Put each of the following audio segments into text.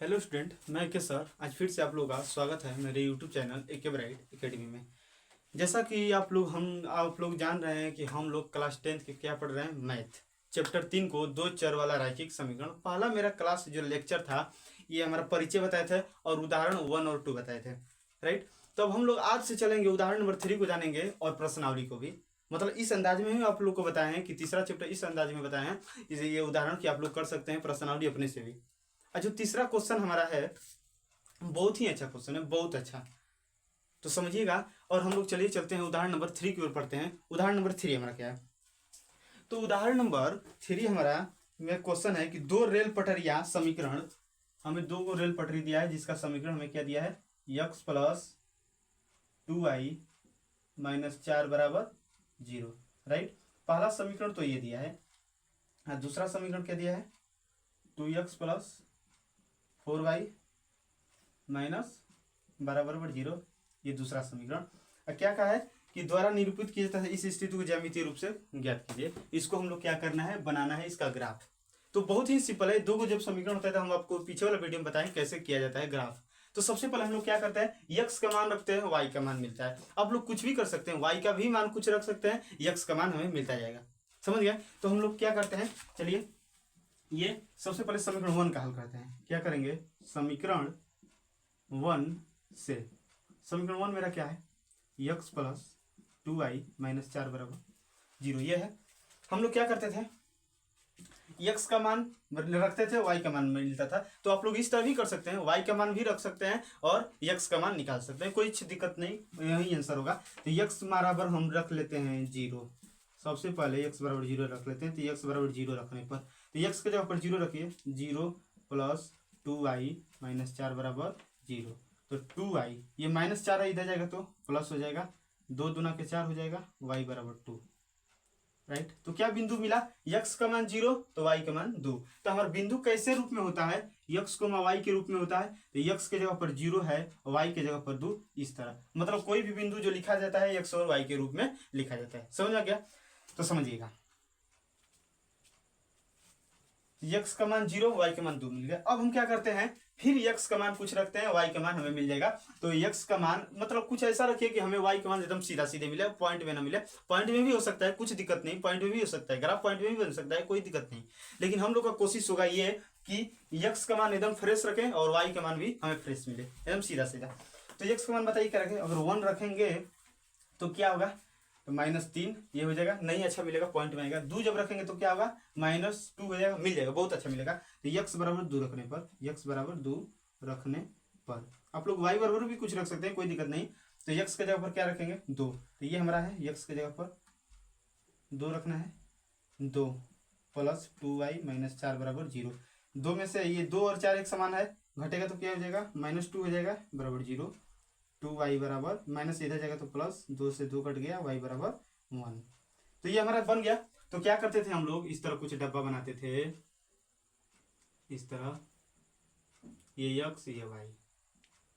Hello student, मैं के sir आज फिर से आप लोगों का स्वागत है मेरे यूट्यूब चैनल ए के ब्राइट एकेडमी में। जैसा कि आप लोग जान रहे हैं कि हम लोग क्लास 10th के क्या पढ़ रहे हैं, मैथ चैप्टर 3 को दो चर वाला रैखिक समीकरण। पहला मेरा क्लास जो लेक्चर था ये हमारा परिचय बताए थे और उदाहरण 1 और 2 बताए थे, राइट। तो अब हम लोग आज से चलेंगे उदाहरण नंबर 3 को जानेंगे और प्रश्नावली को भी, मतलब इस अंदाज में ही आप लोग को बताए हैं कि तीसरा चैप्टर इस अंदाज में बताए हैं। ये उदाहरण की आप लोग कर सकते हैं प्रश्नावली अपने से भी। जो तीसरा क्वेश्चन हमारा है बहुत ही अच्छा क्वेश्चन है, बहुत अच्छा, तो समझिएगा। और हम लोग चलिए चलते हैं उदाहरण नंबर 3 की ओर पढ़ते हैं। उदाहरण नंबर 3 हमारा क्या है, तो उदाहरण नंबर 3 हमारा में क्वेश्चन है कि दो रेल पटरिया समीकरण, हमें दो को रेल पटरी दिया है जिसका समीकरण हमें क्या दिया है, x प्लस 2y माइनस 4 बराबर 0, राइट। पहला समीकरण तो ये दिया है। दूसरा समीकरण क्या दिया है, 2x प्लस 4y माइनस 12 बराबर 0, ये दूसरा समीकरण। क्या कहा है कि द्वारा निरूपित किया जाता है इस स्थिति को ज्यामितीय रूप से ज्ञात कीजिए। इसको हम लोग क्या करना है, बनाना है इसका ग्राफ। तो बहुत ही सिंपल है, दो को जब समीकरण होता है तो हम आपको पीछे वाला वीडियो में बताएं कैसे किया जाता है ग्राफ। तो सबसे पहले हम लोग क्या करते हैं, x का मान रखते हैं, y का मान मिलता है। आप लोग कुछ भी कर सकते हैं, y का भी मान कुछ रख सकते हैं, x का मान हमें मिलता जाएगा, समझ गए। तो हम लोग क्या करते हैं, चलिए ये सबसे पहले समीकरण 1 का हल करते हैं। क्या करेंगे, समीकरण 1 से, समीकरण 1 मेरा क्या है, x प्लस 2y माइनस 4 बराबर 0, ये है। हम लोग क्या करते थे, x का मान रखते थे, y का मान मिलता था। तो आप लोग इस तरह भी कर सकते हैं, y का मान भी रख सकते हैं और x का मान निकाल सकते हैं, कोई दिक्कत नहीं, यही आंसर होगा। तो x बराबर हम रख लेते हैं 0, सबसे पहले x बराबर 0 रख लेते हैं। तो x बराबर 0 रखने पर, तो x के जगह पर 0 रखिए, 0 प्लस 2y माइनस 4 बराबर 0। तो 2y, ये माइनस 4 इधर जाएगा तो प्लस हो जाएगा, 2 दूना के 4 हो जाएगा, y बराबर 2, राइट। तो क्या बिंदु मिला, x का मान 0 तो y का मान 2। तो हमारा बिंदु कैसे रूप में होता है, x को y के रूप में होता है। तो x के जगह पर 0 है, y के जगह पर 2, इस तरह। मतलब कोई भी बिंदु जो लिखा जाता है x और y के रूप में लिखा जाता है, समझ आ गया। तो समझिएगा, x का मान 0, y का मान 2 मिल गया। अब हम क्या करते हैं, फिर x का मान कुछ रखते हैं, y का मान हमें मिल जाएगा। तो x का मान मतलब कुछ ऐसा रखिए कि हमें y का मान एकदम सीधा सीधे मिले, पॉइंट में ना मिले। पॉइंट में भी हो सकता है, कुछ दिक्कत नहीं, पॉइंट में भी हो सकता है, ग्राफ पॉइंट में भी बन सकता है, कोई दिक्कत नहीं। लेकिन हम लोग का कोशिश होगा ये कि x का मान एकदम फ्रेश रखें और y का मान भी हमें फ्रेश मिले, एकदम सीधा सीधा। तो x का मान बताइए क्या रखें, अगर 1 रखेंगे तो क्या होगा, तो -3 ये हो जाएगा, नहीं अच्छा मिलेगा, पॉइंट में आएगा। 2 जब रखेंगे तो क्या होगा, -2 हो जाएगा, मिल जाएगा, बहुत अच्छा मिलेगा। तो x बराबर 2 रखने पर, x बराबर 2 रखने पर आप लोग y बराबर भी कुछ रख सकते हैं, कोई दिक्कत नहीं। तो x के जगह पर क्या रखेंगे, 2। तो ये हमारा है, x के जगह पर 2 रखना है, 2 प्लस 2y माइनस 4 बराबर 0। 2 में से ये 2 और 4 एक समान है, घटेगा तो क्या हो जाएगा, -2 हो जाएगा बराबर 0। 2y बराबर माइनस इधर जाएगा तो प्लस, 2 से 2 कट गया, y बराबर 1। तो ये हमारा बन गया। तो क्या करते थे हम लोग, इस तरह कुछ डब्बा बनाते थे, इस तरह, ये x ये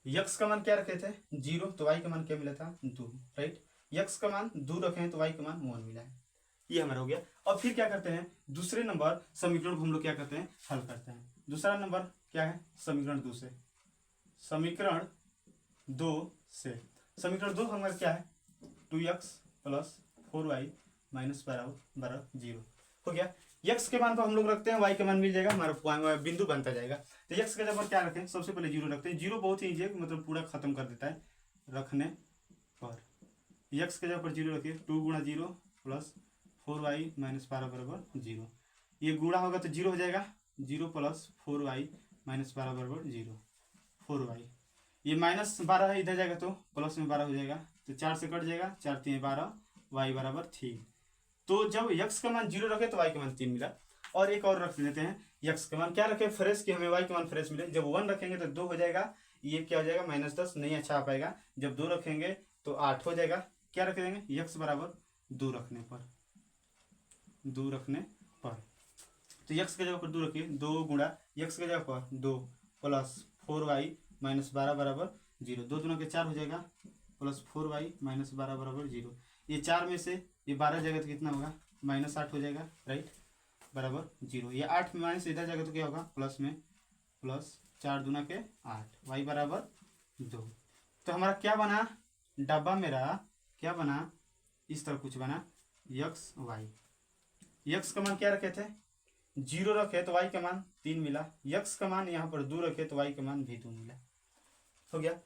y। x का मान क्या रखे थे, 0, तो y का मान क्या मिला था, 2, राइट। x का मान 2 रखे हैं तो y का मान 1 मिला है, ये हमारा हो गया। और फिर क्या करते हैं, दूसरे नंबर समीकरण को हम लोग क्या करते हैं, हल करते हैं। दूसरा नंबर क्या है, समीकरण 2 से, समीकरण 2 से, समीकरण 2 हमारा क्या है, 2x प्लस 4y माइनस बराबर 0 हो गया। x के मान को हम लोग रखते हैं, y का मान मिल जाएगा, हमारा बिंदु बनता जाएगा। तो x के जगह पर क्या रखें, सबसे पहले 0 रखते हैं। 0 बहुत ही ईजी है, मतलब पूरा खत्म कर देता है, रखने पर x के जगह पर 0 रखिए, 2 गुणा 0 प्लस 4y माइनस 12 बराबर 0। ये गुणा होगा तो 0 हो जाएगा, 0 प्लस 4y माइनस 12 बराबर 0, 4y। ये -12 है, इधर जाएगा तो प्लस में 12 हो जाएगा, तो 4 से कट जाएगा, 4 3 12, y बराबर 3। तो जब x का मान 0 रखे तो y का मान 3 मिला। और एक और रख लेते हैं, x का मान क्या रखे, फ्रेश, कि हमें y का मान फ्रेश मिले। जब 1 रखेंगे तो 2 हो जाएगा, ये क्या हो जाएगा, -10, नहीं अच्छा आ पाएगा। जब 2 रखेंगे तो 8 हो जाएगा। क्या रख देंगे, x बराबर 2 रखने पर, 2 रखने पर। तो x के जगह पर 2 रखिए, 2 गुणा x के जगह पर 2 प्लस 4y माइनस 12 बराबर 0, 2 दूना के 4 हो जाएगा, प्लस 4y माइनस 12 बराबर 0। ये 4 में से ये 12 जाएगा तो कितना होगा, -8 हो जाएगा, राइट, बराबर 0। ये 8 माइनस इधर जाएगा तो क्या होगा, प्लस में प्लस 4 दूना के 8, वाई बराबर 2। तो हमारा क्या बना, डब्बा मेरा क्या बना, इस तरह कुछ बना, यक्स वाई। यक्स का मान क्या रखे थे, 0 रखे तो वाई का मान 3 मिला, यक्स का मान यहाँ पर 2 रखे तो वाई का मान भी 2 मिला। हो गया।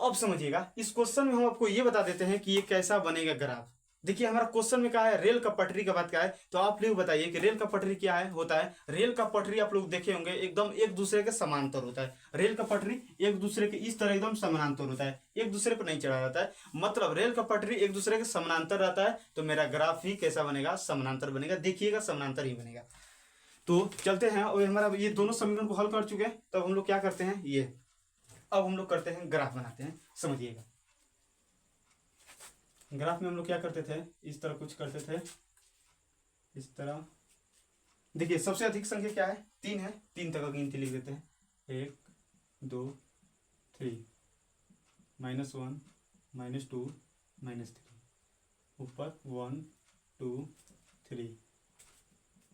अब समझिएगा इस क्वेश्चन में हम आपको ये बता देते हैं कि ये कैसा बनेगा ग्राफ। देखिए हमारा क्वेश्चन में कहा है रेल का पटरी का बात क्या है, तो आप लोग बताइए कि रेल का पटरी क्या है, होता है रेल का पटरी आप लोग देखे होंगे एकदम एक दूसरे के समांतर होता है। रेल का पटरी एक दूसरे के इस तरह एकदम समानांतर होता है, एक दूसरे पर नहीं चढ़ा रहता है, मतलब रेल का पटरी एक दूसरे के समानांतर रहता है। तो मेरा ग्राफ ही कैसा बनेगा, समानांतर बनेगा। देखिएगा समानांतर ही बनेगा। तो चलते हैं, और हमारा ये दोनों समीकरण को हल कर चुके हैं, तब हम लोग क्या करते हैं, ये अब हम लोग करते हैं ग्राफ बनाते हैं। समझिएगा ग्राफ में हम लोग क्या करते थे, इस तरह कुछ करते थे, इस तरह। देखिए सबसे अधिक संख्या क्या है, 3 है, 3 तक का गिनती लिख देते हैं, 1 2 3, -1 -2 -3, ऊपर 1 2 3,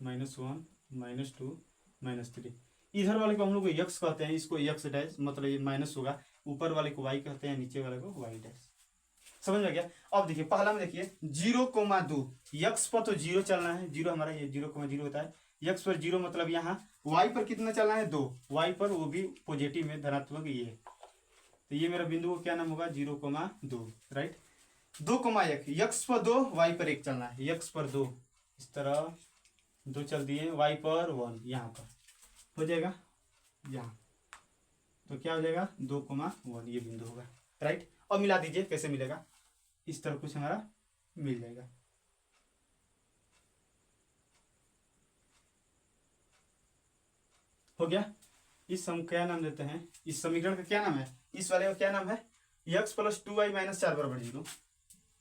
-1 -2 -3। इधर वाले को हम लोग यक्स कहते हैं, इसको यक्स डैश, मतलब ये माइनस होगा, ऊपर वाले को वाई कहते हैं, नीचे वाले को वाई डैश। समझ में गया। अब देखिए पहला में देखिए 0,2, यक्स पर तो 0 चलना है, 0 हमारा ये 0,0 होता है, यक्स पर 0 मतलब यहाँ वाई पर कितना चलना है 2, वाई पर वो भी पॉजिटिव में धनात्मक ये। तो ये मेरा बिंदु का क्या नाम होगा, 0,2, राइट। 2,1, यक्स पर 2 वाई पर 1 चलना है, यक्स पर 2 इस तरह 2 चल दिए, वाई पर 1 यहाँ पर हो जाएगा यहाँ, तो क्या हो जाएगा 2,1 ये बिंदु होगा, राइट। अब मिला दीजिए कैसे मिलेगा, इस तरह कुछ हमारा मिल जाएगा। हो गया। इस हम क्या नाम देते हैं, इस समीकरण का क्या नाम है, इस वाले का क्या नाम है, यक्स प्लस 2y माइनस 4 बराबर 0,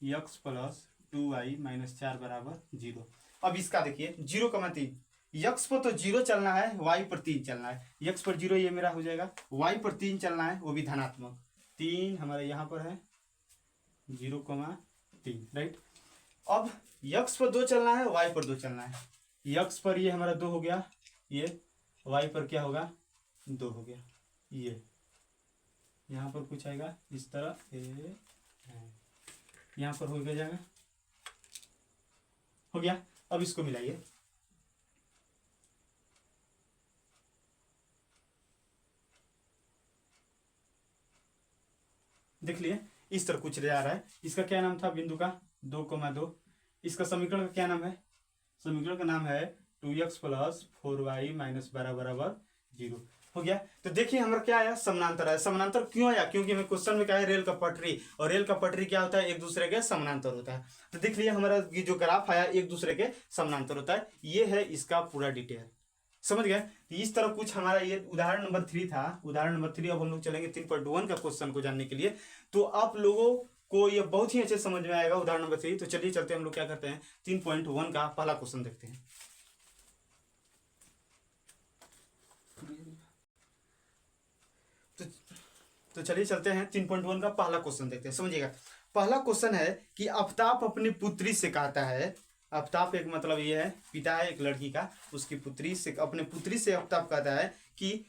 यक्स प्लस 2y माइनस 4 बराबर 0। अब इसका देखिए 0,3, यक्स पर तो 0 चलना है, वाई पर 3 चलना है, यक्स पर 0 ये मेरा हो जाएगा, वाई पर 3 चलना है, वो भी धनात्मक 3 हमारे यहाँ पर है 0,3, राइट। अब यक्स पर 2 चलना है, वाई पर 2 चलना है, यक्स पर ये हमारा 2 हो गया, ये वाई पर क्या होगा 2 हो गया, ये यहाँ पर कुछ आएगा इस तरह, यहाँ पर हो जाएगा, हो गया। अब इसको मिलाइए, देख लिए इस तरह कुछ जा रहा है। इसका क्या नाम था बिंदु का, 2,2। इसका समीकरण का क्या नाम है, समीकरण का नाम है 2x प्लस 4y माइनस 12 बराबर 0। हो गया। तो देखिए हमारा क्या आया, समानांतर आया। समानांतर क्यों आया, क्योंकि हमें क्वेश्चन में क्या है, रेल का पटरी, और रेल का पटरी क्या होता है, एक दूसरे के समानांतर होता है। तो देख लिया हमारा ये जो ग्राफ आया एक दूसरे के समानांतर होता है, ये है इसका पूरा डिटेल। समझ गए। तो इस तरह कुछ हमारा ये उदाहरण नंबर 3 था, उदाहरण नंबर 3। अब हम लोग चलेंगे 3.1 का क्वेश्चन को जानने के लिए। तो आप लोगों को ये बहुत ही अच्छे समझ में आएगा उदाहरण नंबर 3। तो चलिए चलते हैं, हम लोग क्या करते हैं 3.1 का पहला क्वेश्चन देखते हैं। तो चलिए चलते हैं 3.1 का पहला क्वेश्चन देखते हैं। समझिएगा पहला क्वेश्चन है कि आफ्ताब अपनी पुत्री से कहता है, आफ्ताब एक मतलब ये है पिता है एक लड़की का, उसकी पुत्री से, अपने पुत्री से आफ्ताब कहता है कि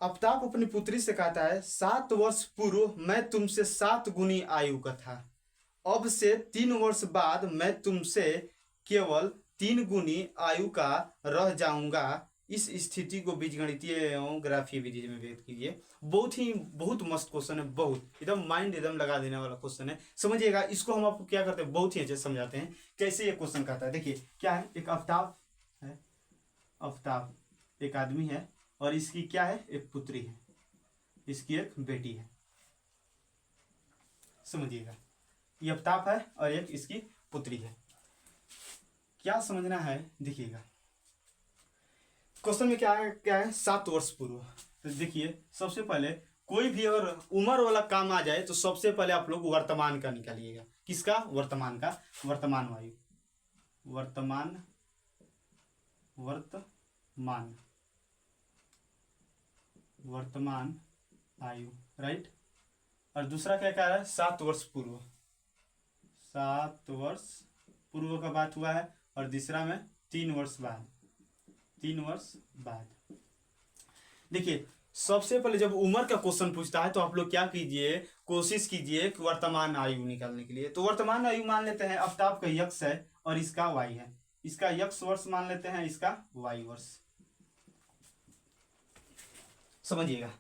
आफ्ताब अपनी पुत्री से कहता है 7 वर्ष पूर्व मैं तुमसे 7 गुनी आयु का था, अब से 3 वर्ष बाद मैं तुमसे केवल 3 गुनी आयु का रह जाऊंगा। इस स्थिति को बीजगणितीय एवं ग्राफीय विधि में व्यक्त कीजिए। बहुत मस्त क्वेश्चन है, बहुत एकदम माइंड एकदम लगा देने वाला क्वेश्चन है। समझिएगा इसको हम आपको क्या करते हैं, बहुत ही अच्छे से समझाते हैं कैसे ये क्वेश्चन कहता है। देखिए क्या है, एक आफ्ताब है, आफ्ताब एक आदमी है, और इसकी क्या है, एक पुत्री है, इसकी एक बेटी है। समझिएगा ये आफ्ताब है और एक इसकी पुत्री है। क्या समझना है, देखिएगा क्वेश्चन में क्या है 7 वर्ष पूर्व। तो देखिए सबसे पहले कोई भी अगर उम्र वाला काम आ जाए तो सबसे पहले आप लोग वर्तमान का निकालिएगा। किसका, वर्तमान का, वर्तमान वायु, वर्तमान वर्तमान वर्तमान आयु, राइट। और दूसरा क्या कह रहा है 7 वर्ष पूर्व, 7 वर्ष पूर्व का बात हुआ है, और तीसरा में 3 वर्ष बाद, 3 वर्ष बाद। देखिए सबसे पहले जब उम्र का क्वेश्चन पूछता है तो आप लोग क्या कीजिए, कोशिश कीजिए कि वर्तमान आयु निकालने के लिए। तो वर्तमान आयु मान लेते हैं आफ्ताब का यक्स है और इसका वाई है, इसका यक्स वर्ष मान लेते हैं, इसका वाई वर्ष। समझिएगा,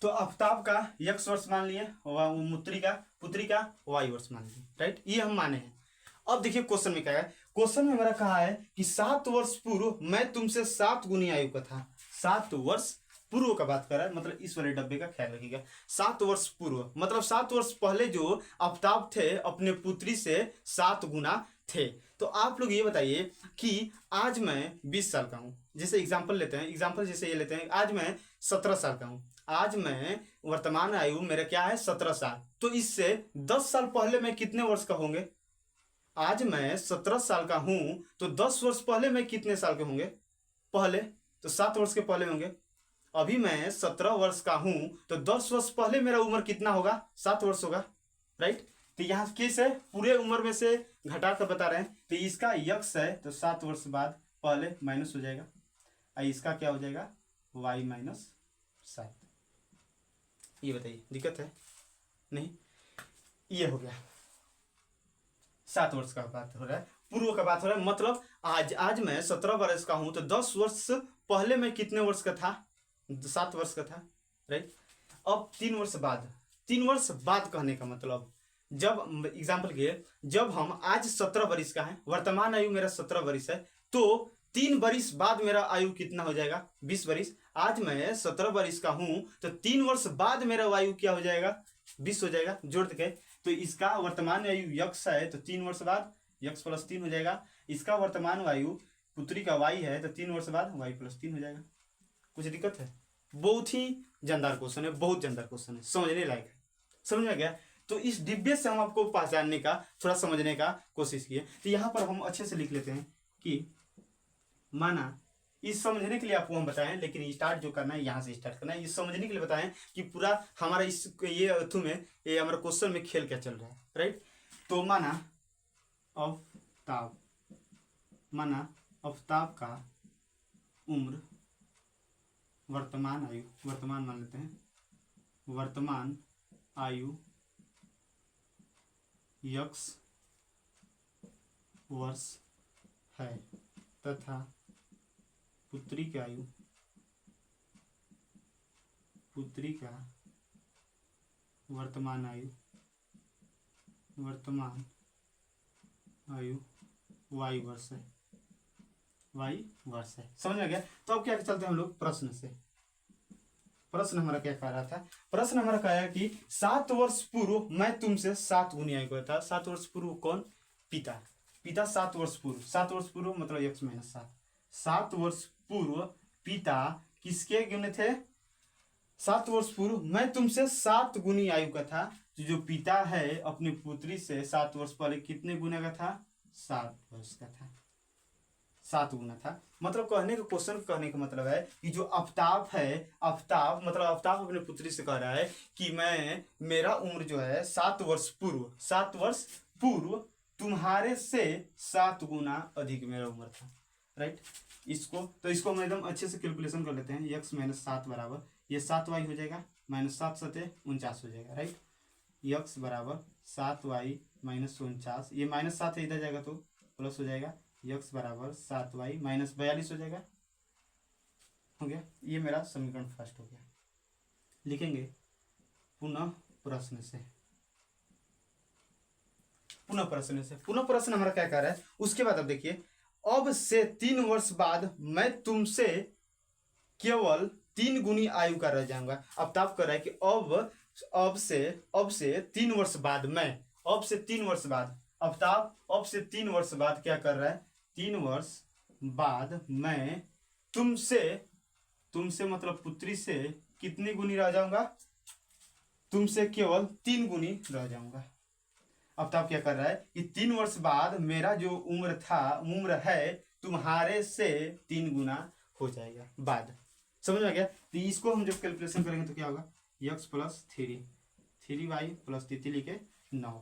तो आफ्ताब का यक्स वर्ष मान लिए, पुत्री का वाई वर्ष मान लिए, राइट, ये हम माने हैं। अब देखिए क्वेश्चन में क्या है, क्वेश्चन में हमारा कहा है कि 7 वर्ष पूर्व मैं तुमसे 7 गुनी आयु का था। 7 वर्ष पूर्व का बात कर रहा है, मतलब इस वाले डब्बे का ख्याल रखिएगा। 7 वर्ष पूर्व मतलब 7 वर्ष पहले जो आफ्ताब थे अपने पुत्री से 7 गुना थे। तो आप लोग ये बताइए कि आज मैं 20 साल का हूँ, जैसे एग्जाम्पल लेते हैं, एग्जाम्पल जैसे ये लेते हैं, आज मैं 17 साल का हूँ, आज मैं वर्तमान आयु मेरा क्या है 17 साल, तो इससे 10 साल पहले मैं कितने वर्ष का होंगे। आज मैं 17 साल का हूं तो 10 वर्ष पहले मैं कितने साल के होंगे, पहले तो 7 वर्ष के पहले होंगे। अभी मैं 17 वर्ष का हूं तो 10 वर्ष पहले मेरा उम्र कितना होगा, 7 वर्ष होगा, राइट। तो यहाँ किस है, पूरे उम्र में से घटा कर बता रहे हैं, तो इसका यक्स है तो 7 वर्ष बाद पहले माइनस हो जाएगा, और इसका क्या हो जाएगा y माइनस 7। ये बताइए दिक्कत है नहीं, ये हो गया 7 वर्ष का बात हो रहा है, पूर्व का बात हो रहा है, मतलब आज मैं 17 वर्ष का हूं तो 10 वर्ष पहले मैं कितने वर्ष का था, 7 वर्ष का था, राइट। अब 3 वर्ष बाद, 3 वर्ष बाद कहने का मतलब जब एग्जाम्पल के, जब हम आज 17 वर्ष का है, वर्तमान आयु मेरा 17 वर्ष है, तो 3 वर्ष बाद मेरा आयु कितना हो जाएगा 20 वर्ष। आज मैं 17 वर्ष का हूं तो 3 वर्ष बाद मेरा आयु क्या हो जाएगा 20 हो जाएगा, जोड़ के। तो इसका वर्तमान आयु यक्स है तो 3 वर्ष बाद यक्स प्लस 3 हो जाएगा, इसका वर्तमान आयु पुत्री का वाई है तो 3 वर्ष बाद वाई प्लस 3 हो जाएगा। कुछ दिक्कत है, बहुत ही जानदार क्वेश्चन है, बहुत जानदार क्वेश्चन है, समझने लायक है, समझ में गया। तो इस डिब्बे से हम आपको पहचानने का, थोड़ा समझने का कोशिश किए। तो यहाँ पर हम अच्छे से लिख लेते हैं कि माना, इस समझने के लिए आपको हम बताएं, लेकिन स्टार्ट जो करना है यहाँ से स्टार्ट करना है, ये समझने के लिए बताएं कि पूरा हमारा इस ये अथु में, ये हमारा क्वेश्चन में खेल क्या चल रहा है, राइट। तो माना आफ्ताब का उम्र, वर्तमान आयु, वर्तमान मान लेते हैं, वर्तमान आयु यक्स वर्ष है तथा पुत्री की आयु, पुत्री का वर्तमान आयु वाई वर्ष है, वाई वर्ष है। समझ में गया। तो अब क्या चलते हैं हम लोग प्रश्न से। प्रश्न हमारा क्या कह रहा था, प्रश्न हमारा कहा है कि 7 वर्ष पूर्व मैं तुमसे 7 गुनी आयु का था। 7 वर्ष पूर्व कौन, पिता, पिता 7 वर्ष पूर्व, 7 वर्ष पूर्व मतलब यक्स माइनस 7, 7 वर्ष पूर्व पिता किसके गुने थे, 7 वर्ष पूर्व मैं तुमसे 7 गुनी आयु का था। जो पिता है अपनी पुत्री से 7 वर्ष पहले कितने गुना का था, 7 वर्ष का था, 7 गुना था। मतलब कहने का, क्वेश्चन कहने का मतलब है कि जो आफ्ताब है, आफ्ताब मतलब आफ्ताब अपने पुत्री से कह रहा है कि मेरा उम्र जो है 7 वर्ष पूर्व, 7 वर्ष पूर्व तुम्हारे से 7 गुना अधिक मेरा उम्र था, राइट। इसको हम एकदम अच्छे से कैलकुलेशन कर लेते हैं। यक्स माइनस 7 बराबर ये 7 वाई हो जाएगा, माइनस 7 सते 49 हो जाएगा, राइट। यक्स बराबर 7 वाई माइनस 49, ये माइनस 7 इधर जाएगा तो प्लस हो जाएगा, यक्स बराबर 7 वाई माइनस 42 हो जाएगा, हो गया। ये मेरा समीकरण फर्स्ट हो गया। लिखेंगे पुनः प्रश्न से, पुनः प्रश्न हमारा क्या कह रहा है। उसके बाद अब देखिए, अब से 3 वर्ष बाद मैं तुमसे केवल 3 गुनी आयु का रह जाऊंगा। अब ताप कर रहा है कि अब से 3 वर्ष बाद मैं, अब से 3 वर्ष बाद, अब से 3 वर्ष बाद क्या कर रहा है, 3 वर्ष बाद मैं तुमसे मतलब पुत्री से कितनी गुनी रह जाऊंगा, तुमसे केवल 3 गुनी रह जाऊंगा। अब तो आप क्या कर रहा है कि 3 वर्ष बाद मेरा जो उम्र है तुम्हारे से 3 गुना हो जाएगा बाद। समझ में आ गया। तो इसको हम जब कैलकुलेशन करेंगे तो क्या होगा, यक्स प्लस 3 वाई प्लस 3 लिखे 9,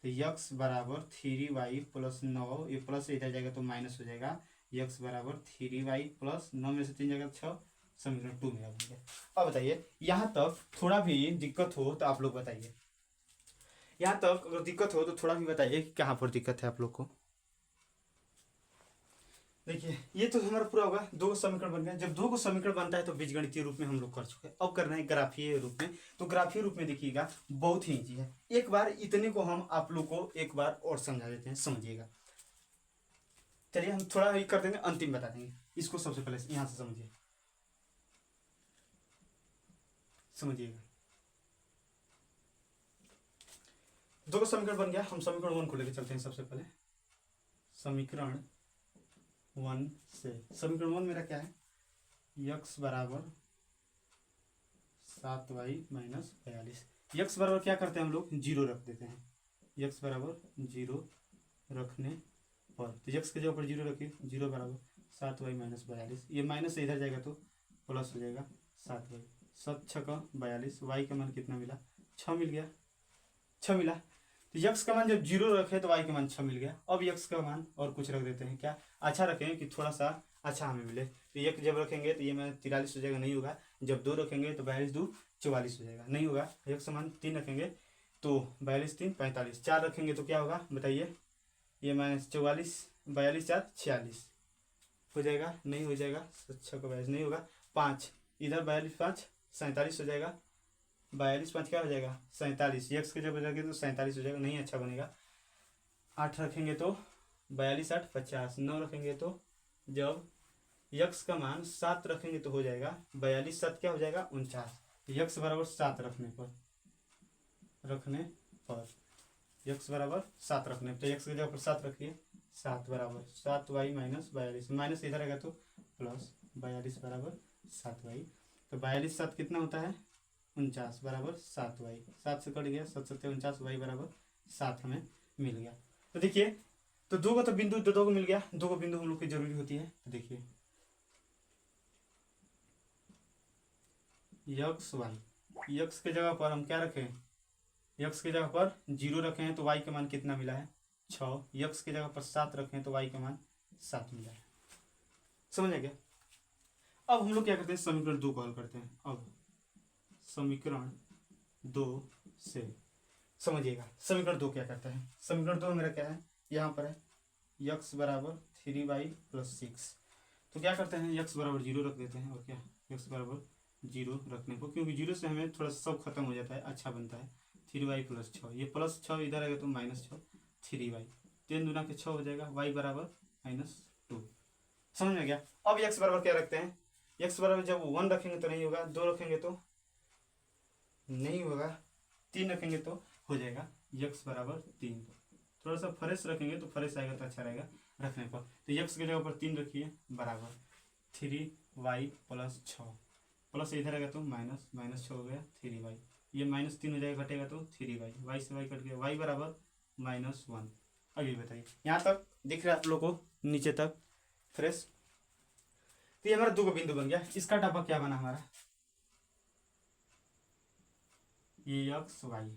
तो यक्स बराबर 3 वाई प्लस 9, ये प्लस इधर जाएगा तो माइनस हो जाएगा, यक्स बराबर 3 वाई प्लस 9 में से 3 जाएगा 6, समीकरण 2 मेरा बन गया। अब बताइए यहाँ तक थोड़ा भी दिक्कत हो तो आप लोग बताइए, यहाँ तक अगर दिक्कत हो तो थोड़ा भी बताइए कि कहाँ पर दिक्कत है आप लोग को। देखिए ये तो हमारा पूरा होगा, दो समीकरण बन गया। जब दो को समीकरण बनता है तो बीजगणितीय रूप में हम लोग कर चुके हैं, अब करना है ग्राफीय रूप में। तो ग्राफीय रूप में देखिएगा बहुत ही ईजी है। एक बार इतने को हम आप लोग को एक बार और समझा देते हैं, समझिएगा। चलिए हम थोड़ा ही कर देंगे, अंतिम बता देंगे। इसको सबसे पहले यहाँ से समझिए, समझिएगा। दो का समीकरण बन गया, हम समीकरण 1 को लेकर चलते हैं। सबसे पहले समीकरण 1 से, समीकरण 1 मेरा क्या है, यक्स बराबर 7y माइनस 42। यक्स बराबर क्या करते हैं हम लोग, 0 रख देते हैं। यक्स बराबर 0 रखने पर, तो यक्स के जगह पर 0 रखिए, 0 बराबर 7y माइनस 42। ये माइनस से इधर जाएगा तो प्लस हो जाएगा 7y। 7 6 का 42, वाई का मान कितना मिला, 6 मिल गया, 6 मिला। तो यक्स का मान जब 0 रखे तो वाई का मान 6 मिल गया। अब यक्स का मान और कुछ रख देते हैं, क्या अच्छा रखें कि थोड़ा सा अच्छा हमें मिले। तो एक जब रखेंगे तो ये मैं 43 हो जाएगा, नहीं होगा। जब 2 रखेंगे तो 42 2 44 हो जाएगा, नहीं होगा। यक्स का मान 3 रखेंगे तो 42 3 45, 4 रखेंगे तो क्या होगा बताइए, ये माइनस 44, 42 4 46 हो जाएगा, नहीं हो जाएगा। 6 का 42 नहीं होगा। 5 इधर 42 5 47 हो जाएगा, 42 5 क्या हो जाएगा 47। यक्स के जब रखेंगे तो 47 हो जाएगा, नहीं अच्छा बनेगा। 8 रखेंगे तो 42 8 50, 9 रखेंगे तो जब यक्स का मान 7 रखेंगे तो हो जाएगा 42 7 क्या हो जाएगा 49। यक्स बराबर 7 रखने पर, यक्स बराबर 7 रखने पर, तो यक्स की जगह पर 7 रखिए। 7 बराबर 7y माइनस 42, माइनस इधर आएगा तो प्लस 42 बराबर 7y। तो 42 7 कितना होता है 49 बराबर 7y, 7 से कट गया, 7 7 49, y बराबर 7 हमें मिल गया। तो देखिए तो दो को तो बिंदु दो को मिल गया, दो को बिंदु हम लोग की जरूरी होती है। तो देखिए यक्स वाई, यक्स के जगह पर हम क्या रखें, यक्स की जगह पर 0 रखे हैं तो y का मान कितना मिला है 6। यक्स की जगह पर 7 रखे हैं तो y का मान 7 मिला है, समझ आ गया। अब हम लोग क्या करते हैं, समीकरण 2 को हल करते हैं। अब समीकरण 2 से समझिएगा, समीकरण 2 क्या करता है। समीकरण 2 मेरा क्या है, यहाँ पर है यक्स बराबर 3y प्लस 6। तो क्या करते हैं, यक्स बराबर 0 रख देते हैं। और क्या यक्स बराबर 0 रखने को, क्योंकि 0 से हमें थोड़ा सा सब खत्म हो जाता है, अच्छा बनता है। 3y प्लस 6, ये प्लस 6 इधर आएगा तो माइनस 6, 3y 3 दूना के 6 हो जाएगा, y बराबर -2। समझ में गया। अब x बराबर क्या रखते हैं, x बराबर जब 1 रखेंगे तो नहीं होगा, 2 रखेंगे तो नहीं होगा, 3 रखेंगे तो हो जाएगा x बराबर 3। थोड़ा सा फ्रेश रखेंगे तो फ्रेश आएगा तो अच्छा रहेगा रखने पर। तो x की जगह पर 3 रखिए बराबर 3y प्लस 6, प्लस इधर आएगा तो माइनस 6 हो गया 3y, ये -3 हो जाएगा, घटेगा तो 3y, y से y कट गया, y बराबर -1। अभी बताइए यहाँ तक दिख रहा है आप लोग को, नीचे तक फ्रेश। तो ये हमारा 2 का बिंदु बन गया। इसका डब्बा क्या बना हमारा, ये यक्स वाई।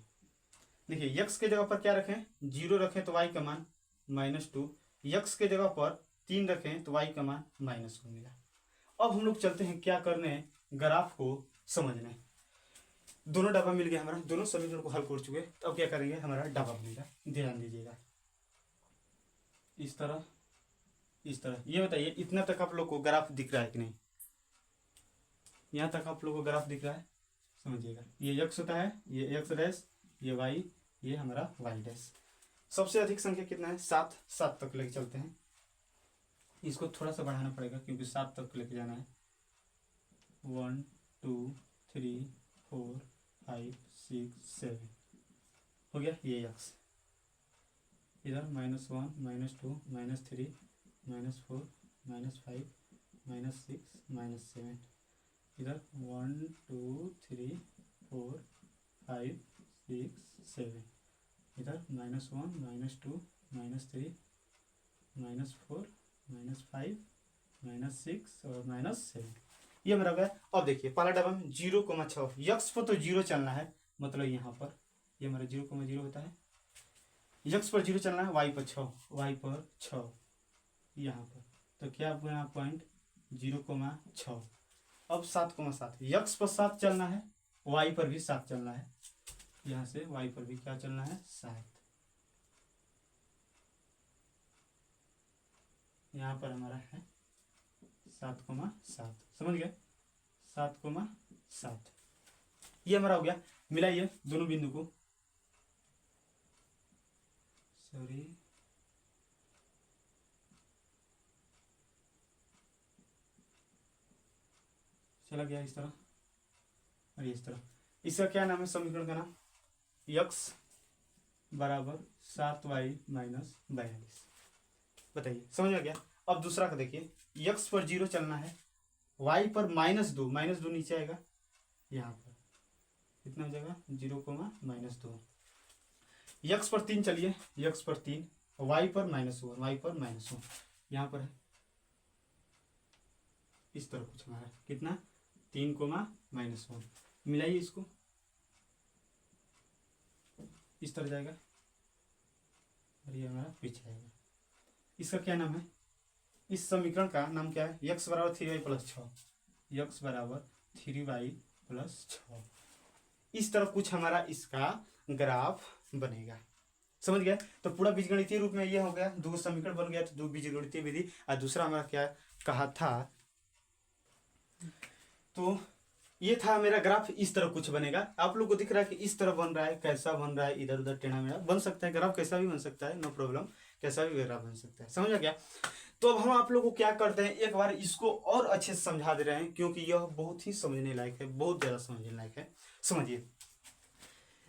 देखिए यक्स के जगह पर क्या रखें, 0 रखें तो y का मान -2, यक्स के जगह पर 3 रखें तो y का मान -1 मिला। अब हम लोग चलते हैं क्या करने, ग्राफ को समझने। दोनों डब्बा मिल गया हमारा, दोनों समीकरण को हल कर चुके। तो अब क्या करेंगे, हमारा डब्बा बनेगा, ध्यान दीजिएगा। इस तरह इस तरह, ये बताइए इतना तक आप लोग को ग्राफ दिख रहा है कि नहीं, यहाँ तक आप लोग को ग्राफ दिख रहा है, समझिएगा। ये यक्स होता है, ये एक्स डैश, ये वाई, ये हमारा वाई डैश। सबसे अधिक संख्या कितना है 7, 7 तक लेके चलते हैं। इसको थोड़ा सा बढ़ाना पड़ेगा क्योंकि 7 तक लेके जाना है। 1 2 3 4 5 6 7 हो गया, ये यक्स। इधर -1 -2 -3 -4 -5 -6 -7, इधर 1 2 3 4 5 6 7, इधर -1 -2 -3 -4 -5 -6 और -7, ये मेरा गया। अब देखिए पहला डब्बा में 0,6, यक्स पर तो 0 चलना है, मतलब यहाँ पर ये हमारा 0,0 होता है। यक्स पर 0 चलना है, वाई पर 6, वाई पर 6 यहाँ पर, तो क्या बना पॉइंट 0,6। अब 7,7 यक्स पर 7 चलना है, वाई पर भी 7 चलना है, यहाँ से वाई पर भी क्या चलना है 7। यहाँ पर हमारा है 7,7, समझ गए 7,7। ये हमारा हो गया। मिलाइए दोनों बिंदु को, सॉरी चला गया इस तरह और इस तरह। इसका क्या नाम है समीकरण का नाम, यक्स बराबर 7y माइनस 42। बताइए समझ आ गया। अब दूसरा का देखिए, यक्स पर 0 चलना है, y पर -2 नीचे आएगा, यहाँ पर कितना हो जाएगा 0,-2। यक्स पर 3 चलिए, यक्स पर 3, y पर -1, y पर -1, यहाँ पर है इस तरह कुछ हमारा कितना 3,-1। मिलाइए इसको, इस तरह जाएगा और ये हमारा पीछे आएगा। इसका क्या नाम है, इस समीकरण का नाम क्या है, यक्स बराबर 3y + 6, यक्स बराबर 3y + 6। इस तरह कुछ हमारा इसका ग्राफ बनेगा, समझ गए। तो पूरा बीजगणितीय रूप में ये हो गया, दो समीकरण बन गया, तो दो बीजगणितीय विधि। और दूसरा हमारा क्या कहा था, तो ये था मेरा ग्राफ, इस तरह कुछ बनेगा। आप लोग को दिख रहा है कि इस तरह बन रहा है, कैसा बन रहा है, इधर उधर टेढ़ा मेढ़ा बन सकता है, ग्राफ कैसा भी बन सकता है, नो प्रॉब्लम, कैसा भी ग्राफ बन सकता है, समझ आ गया। तो अब हम आप लोग को क्या करते हैं, एक बार इसको और अच्छे से समझा दे रहे हैं, क्योंकि यह बहुत ही समझने लायक है, बहुत ज्यादा समझने लायक है। समझिए,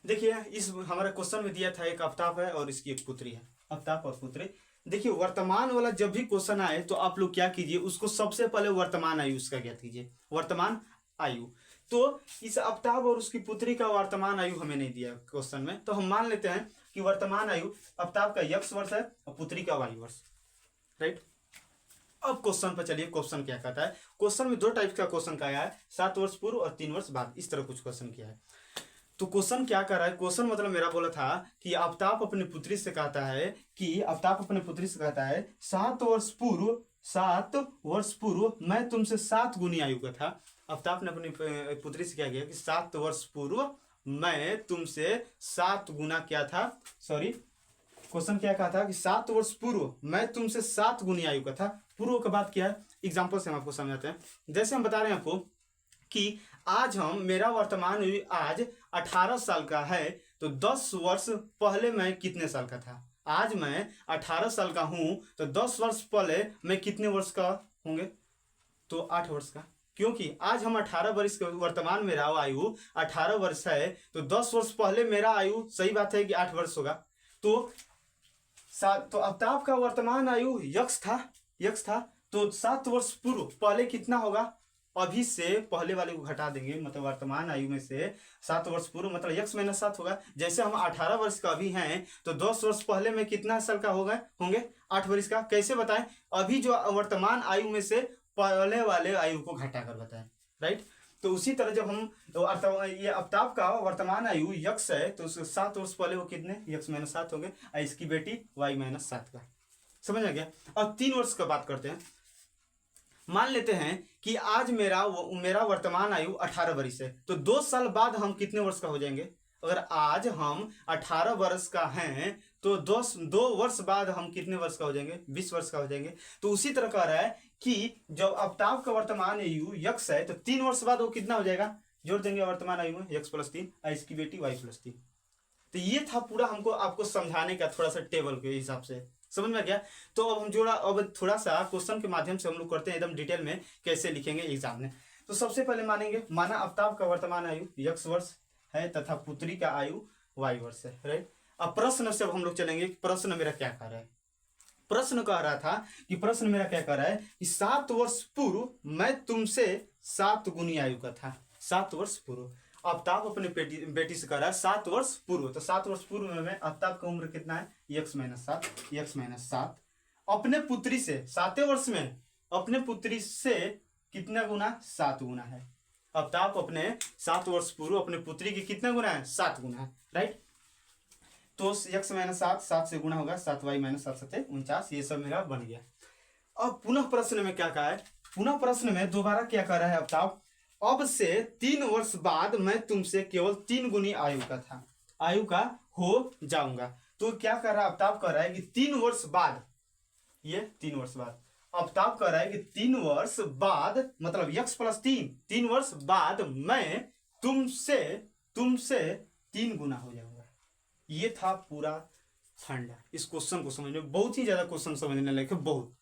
देखिए इस हमारे क्वेश्चन में दिया था एक आफ्ताब है और इसकी एक पुत्री है, आफ्ताब और पुत्री। देखिए वर्तमान वाला जब भी क्वेश्चन आए तो आप लोग क्या कीजिए, उसको सबसे पहले वर्तमान आयु उसका ज्ञात कीजिए, वर्तमान आयु। तो इस आफ्ताब और उसकी पुत्री का वर्तमान आयु हमें नहीं दिया क्वेश्चन में, तो हम मान लेते हैं कि वर्तमान आयु आफ्ताब का x वर्ष है और पुत्री का y वर्ष, राइट। अब क्वेश्चन पर चलिए, क्वेश्चन क्या कहता है। क्वेश्चन में दो टाइप का क्वेश्चन का आया है, 7 वर्ष पूर्व और 3 वर्ष बाद, इस तरह कुछ क्वेश्चन किया है। तो क्वेश्चन क्या कर रहा है, क्वेश्चन मतलब मेरा बोला था कि आफ्ताब अपनी पुत्री से कहता है कि आफ्ताब अपने पुत्री से कहता है 7 वर्ष पूर्व मैं तुमसे 7 गुनी आयु का था। आफ्ताब ने अपनी पुत्री से क्या किया कि 7 वर्ष पूर्व मैं तुमसे 7 गुना क्या था, सॉरी क्वेश्चन क्या कहा था कि 7 वर्ष पूर्व मैं तुमसे 7 गुनी आयु का था। पूर्व के बाद क्या है, एग्जाम्पल से हम आपको समझाते हैं। जैसे हम बता रहे हैं आपको कि आज मेरा वर्तमान आज 18 साल का है, तो 10 वर्ष पहले मैं कितने साल का था। आज मैं 18 साल का हूं, तो 10 वर्ष पहले मैं कितने वर्ष का होंगे, तो 8 वर्ष का। क्योंकि आज हम 18 वर्ष के, वर्तमान मेरा आयु 18 वर्ष है, तो 10 वर्ष पहले मेरा आयु, सही बात है कि 8 वर्ष होगा। तो आफ्ताब का वर्तमान आयु यक्स था, तो 7 वर्ष पूर्व पहले कितना होगा, अभी से पहले वाले को घटा देंगे, मतलब वर्तमान आयु में से 7 वर्ष पूर्व मतलब x - 7 होगा। जैसे हम 18 वर्ष का अभी हैं, तो 10 वर्ष पहले में कितना साल का होंगे 8 वर्ष का। कैसे बताएं, अभी जो वर्तमान आयु में से पहले वाले आयु को घटा कर बताएं, राइट। तो उसी तरह जब हम ये आफ्ताब का वर्तमान आयु यक्स है, तो 7 वर्ष पहले वो कितने x - 7 होंगे, और इसकी बेटी y - 7 का, समझ आ गया। अब 3 वर्ष का बात करते हैं। मान लेते हैं कि आज मेरा वर्तमान आयु 18 वर्ष है, तो 2 साल बाद हम कितने वर्ष का हो जाएंगे। अगर आज हम 18 वर्ष का हैं, तो 2 वर्ष बाद हम कितने वर्ष का हो जाएंगे, 20 वर्ष का हो जाएंगे। तो उसी तरह कह रहा है कि जब आफ्ताब का वर्तमान आयु यक्स है, तो 3 वर्ष बाद वो कितना हो जाएगा, जोड़ देंगे वर्तमान आयु में x + 3 और इसकी बेटी y + 3। तो ये था पूरा हमको आपको समझाने का, थोड़ा सा टेबल के हिसाब से, समझ में गया। तो अब हम अब थोड़ा सा क्वेश्चन के माध्यम से हम लोग करते हैं एकदम डिटेल में कैसे लिखेंगे एग्जाम में। तो सबसे पहले मानेंगे, माना आफ्ताब का वर्तमान आयु x वर्ष है तथा पुत्री का आयु y वर्ष है, राइट। अब प्रश्न से हम लोग चलेंगे, प्रश्न मेरा क्या कह रहा है। प्रश्न कह रहा था कि प्रश्न मेरा क्या कह रहा है कि 7 वर्ष पूर्व मैं तुमसे 7 गुनी आयु का था, 7 वर्ष पूर्व। आफ्ताब अपने बेटी से कह रहा है 7 वर्ष पूर्व, तो 7 वर्ष पूर्व में आफ्ताब का उम्र कितना है, x - 7 अपने पुत्री से 7 वर्ष में अपने पुत्री से कितना गुना, 7 गुना है। आफ्ताब अपने 7 वर्ष पूर्व अपने पुत्री की कितना गुना है, 7 गुना है, राइट। तो x - 7 से गुना होगा, 7y - 7 7 49, ये सब मेरा बन गया। अब पुनः प्रश्न में क्या कहा है, पुनः प्रश्न में दोबारा क्या कह रहा है आफ्ताब अब से 3 वर्ष बाद मैं तुमसे केवल 3 गुनी आयु का था, आयु का हो जाऊंगा। तो क्या कर रहा है आफ्ताब, कह रहा है कि 3 वर्ष बाद, ये 3 वर्ष बाद आफ्ताब कह रहा है कि 3 वर्ष बाद मतलब यक्स प्लस 3 वर्ष बाद मैं तुमसे तुमसे 3 गुना हो जाऊंगा। ये था पूरा फंडा। इस क्वेश्चन को समझने बहुत ही ज्यादा क्वेश्चन समझने लायक है, बहुत।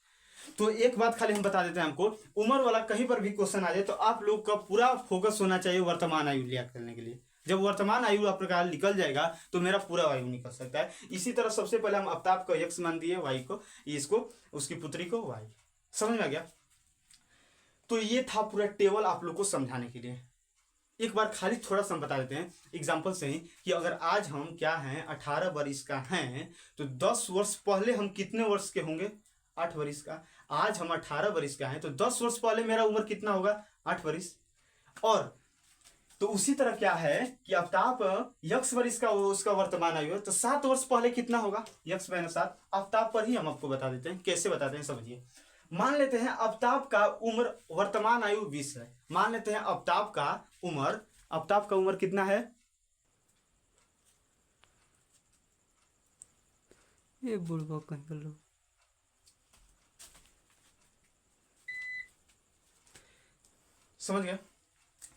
तो एक बात खाली हम बता देते हैं, हमको उम्र वाला कहीं पर भी क्वेश्चन आ जाए तो आप लोग का पूरा फोकस होना चाहिए वर्तमान आयु लिया करने के लिए। जब वर्तमान आयु आपका निकल जाएगा तो मेरा पूरा आयु निकल सकता है। इसी तरह सबसे पहले हम आफ्ताब को एक्स मान दिए, वाई को, इसको उसकी पुत्री को वाई। समझ में आ गया? तो ये था पूरा टेबल आप लोग को समझाने के लिए। एक बार खाली थोड़ा सा हम बता देते हैं एग्जाम्पल से ही कि अगर आज हम क्या हैं 18 वर्ष का हैं तो 10 वर्ष पहले हम कितने वर्ष के होंगे? 8 वर्ष का। आज हम 18 वर्ष का हैं तो 10 वर्ष पहले मेरा उम्र कितना होगा? 8 वर्ष। और तो उसी तरह क्या है कि आफ्ताब यक्स वर्ष का उसका वर्तमान आयु है तो 7 वर्ष पहले कितना होगा? X minus 7। आफ्ताब पर ही हम आपको बता देते हैं, कैसे बताते हैं समझिए। मान लेते हैं आफ्ताब का उम्र वर्तमान आयु 20 है। मान लेते हैं आफ्ताब का उम्र कितना है? ये बुढ़वा कहीं कर लो। समझ गए?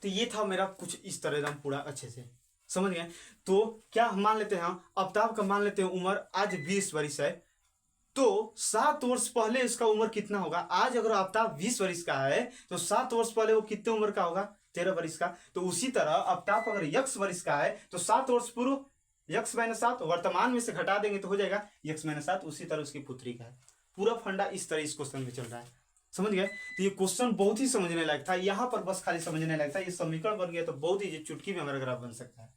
तो ये था मेरा कुछ इस तरह एकदम पूरा अच्छे से समझ गए। तो क्या मान लेते हैं आफ्ताब का, मान लेते हैं उम्र आज 20 वर्ष है तो 7 वर्ष पहले इसका उम्र कितना होगा? आज अगर आफ्ताब 20 वर्ष का है तो 7 वर्ष पहले वो कितने उम्र का होगा? 13 वर्ष का। तो उसी तरह आफ्ताब अगर यक्स वर्ष का है तो 7 वर्ष पूर्व यक्स माइनस 7 वर्तमान में से घटा देंगे तो हो जाएगा यक्स माइनस 7। उसी तरह उसकी पुत्री का है। पूरा फंडा इस तरह इस क्वेश्चन में चल रहा है। समझ गए? तो ये क्वेश्चन बहुत ही समझने लायक था। यहाँ पर बस खाली समझने लायक था। ये समीकरण बन गया तो बहुत ही चुटकी में हमारा ग्राफ बन सकता है।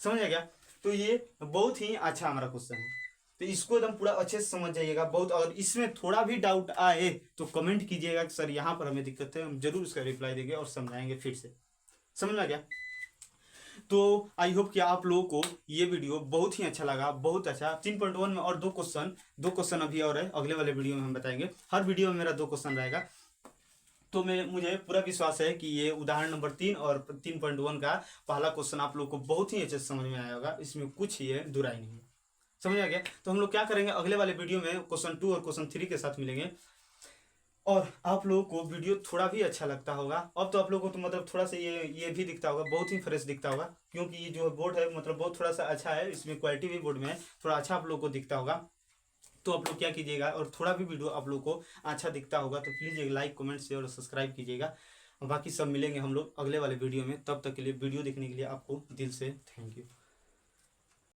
समझ आ गया? तो ये बहुत ही अच्छा हमारा क्वेश्चन है। तो इसको एकदम पूरा अच्छे से समझ जाइएगा। बहुत अगर इसमें थोड़ा भी डाउट आए तो कमेंट कीजिएगा कि सर यहाँ पर हमें दिक्कत है, हम जरूर उसका रिप्लाई देंगे और समझाएंगे फिर से। समझ में आ गया? तो आई होप कि आप लोगों को ये वीडियो बहुत ही अच्छा लगा, बहुत अच्छा। 3.1 में और दो क्वेश्चन अभी और है, अगले वाले वीडियो में हम बताएंगे। हर वीडियो में मेरा 2 क्वेश्चन रहेगा। तो मुझे पूरा विश्वास है कि ये उदाहरण नंबर 3 और 3.1 का पहला क्वेश्चन आप लोग को बहुत ही अच्छे से समझ में आया होगा। इसमें कुछ ही है दुराई नहीं। समझ आ गया? तो हम लोग क्या करेंगे अगले वाले वीडियो में क्वेश्चन 2 और क्वेश्चन 3 के साथ मिलेंगे। और आप लोगों को वीडियो थोड़ा भी अच्छा लगता होगा। अब तो आप लोगों को तो मतलब थोड़ा सा ये भी दिखता होगा, बहुत ही फ्रेश दिखता होगा, क्योंकि ये जो बोर्ड है मतलब बहुत थोड़ा सा अच्छा है। इसमें क्वालिटी भी बोर्ड में है, थोड़ा अच्छा आप लोग को दिखता होगा। तो आप लोग क्या कीजिएगा, और थोड़ा भी वीडियो आप लोग को अच्छा दिखता होगा तो प्लीज़ एक लाइक, कमेंट, शेयर और सब्सक्राइब कीजिएगा। बाकी सब मिलेंगे हम लोग अगले वाले वीडियो में। तब तक के लिए वीडियो देखने के लिए आपको दिल से थैंक यू।